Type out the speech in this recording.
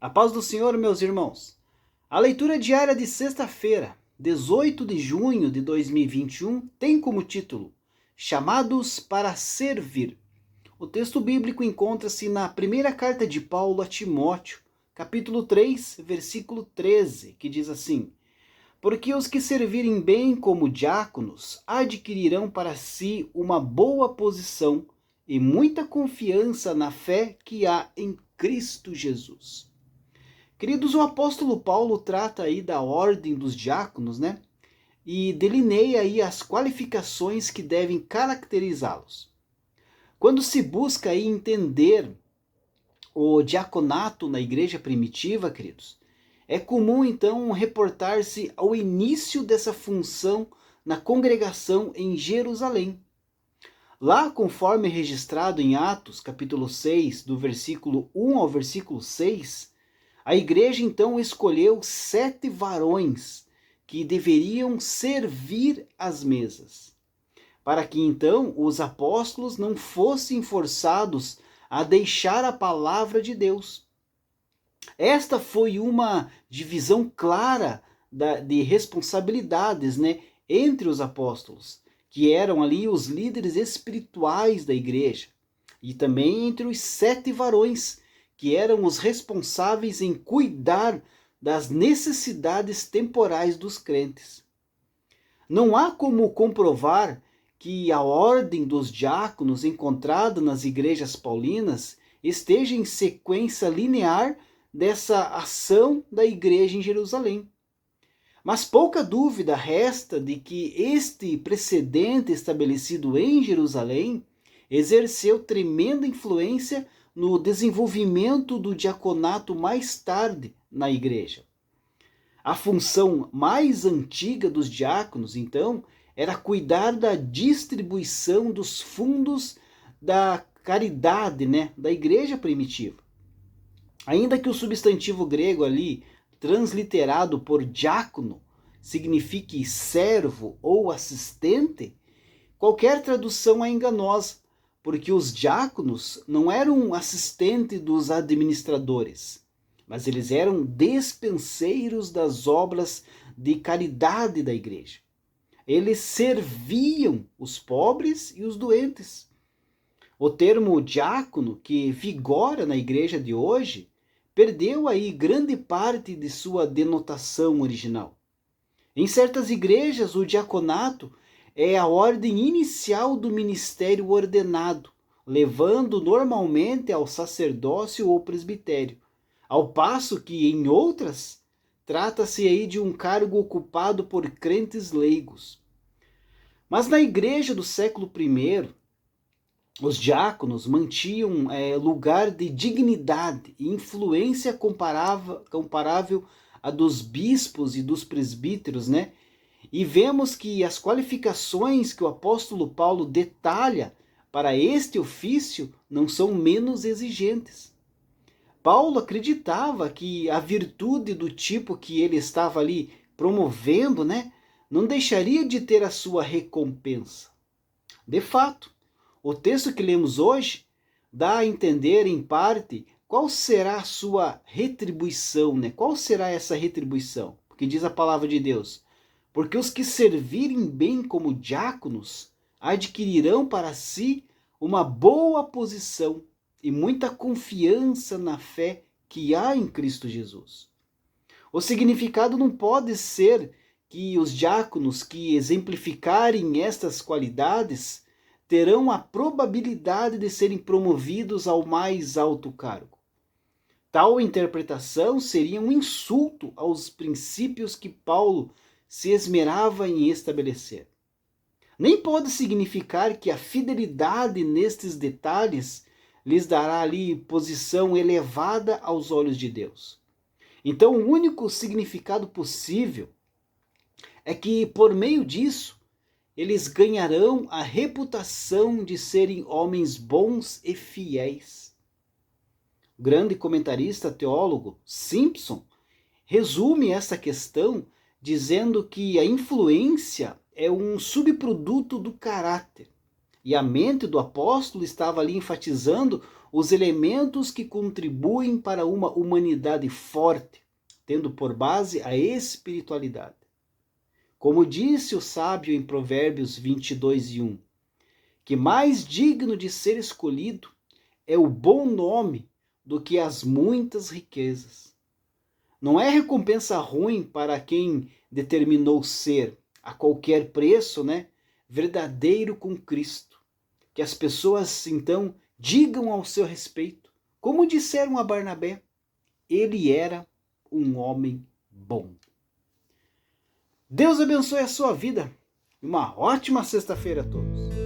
A paz do Senhor, meus irmãos. A leitura diária de sexta-feira, 18 de junho de 2021, tem como título Chamados para Servir. O texto bíblico encontra-se na primeira carta de Paulo a Timóteo, capítulo 3, versículo 13, que diz assim: Porque os que servirem bem como diáconos adquirirão para si uma boa posição e muita confiança na fé que há em Cristo Jesus. Queridos, o apóstolo Paulo trata aí da ordem dos diáconos, né? E delineia aí as qualificações que devem caracterizá-los. Quando se busca aí entender o diaconato na igreja primitiva, queridos, é comum então reportar-se ao início dessa função na congregação em Jerusalém. Lá, conforme registrado em Atos, capítulo 6, do versículo 1 ao versículo 6, a igreja então escolheu 7 varões que deveriam servir às mesas, para que então os apóstolos não fossem forçados a deixar a palavra de Deus. Esta foi uma divisão clara de responsabilidades, né, entre os apóstolos, que eram ali os líderes espirituais da igreja, e também entre os 7 varões, que eram os responsáveis em cuidar das necessidades temporais dos crentes. Não há como comprovar que a ordem dos diáconos encontrada nas igrejas paulinas esteja em sequência linear dessa ação da igreja em Jerusalém. Mas pouca dúvida resta de que este precedente estabelecido em Jerusalém exerceu tremenda influência no desenvolvimento do diaconato mais tarde na igreja. A função mais antiga dos diáconos, então, era cuidar da distribuição dos fundos da caridade, né, da igreja primitiva. Ainda que o substantivo grego ali, transliterado por diácono, signifique servo ou assistente, qualquer tradução é enganosa, porque os diáconos não eram assistentes dos administradores, mas eles eram despenseiros das obras de caridade da igreja. Eles serviam os pobres e os doentes. O termo diácono, que vigora na igreja de hoje, perdeu aí grande parte de sua denotação original. Em certas igrejas, o diaconato é a ordem inicial do ministério ordenado, levando normalmente ao sacerdócio ou presbitério, ao passo que em outras trata-se aí de um cargo ocupado por crentes leigos. Mas na igreja do século I, os diáconos mantinham lugar de dignidade e influência comparável a dos bispos e dos presbíteros, né? E vemos que as qualificações que o apóstolo Paulo detalha para este ofício não são menos exigentes. Paulo acreditava que a virtude do tipo que ele estava ali promovendo, né, não deixaria de ter a sua recompensa. De fato, o texto que lemos hoje dá a entender, em parte, qual será a sua retribuição, né? Qual será essa retribuição? Porque diz a palavra de Deus: porque os que servirem bem como diáconos adquirirão para si uma boa posição e muita confiança na fé que há em Cristo Jesus. O significado não pode ser que os diáconos que exemplificarem estas qualidades terão a probabilidade de serem promovidos ao mais alto cargo. Tal interpretação seria um insulto aos princípios que Paulo se esmerava em estabelecer. Nem pode significar que a fidelidade nestes detalhes lhes dará ali posição elevada aos olhos de Deus. Então, o único significado possível é que, por meio disso, eles ganharão a reputação de serem homens bons e fiéis. O grande comentarista teólogo Simpson resume essa questão dizendo que a influência é um subproduto do caráter. E a mente do apóstolo estava ali enfatizando os elementos que contribuem para uma humanidade forte, tendo por base a espiritualidade. Como disse o sábio em Provérbios 22:1, que mais digno de ser escolhido é o bom nome do que as muitas riquezas. Não é recompensa ruim para quem determinou ser, a qualquer preço, verdadeiro com Cristo. Que as pessoas, então, digam ao seu respeito, como disseram a Barnabé, ele era um homem bom. Deus abençoe a sua vida. Uma ótima sexta-feira a todos.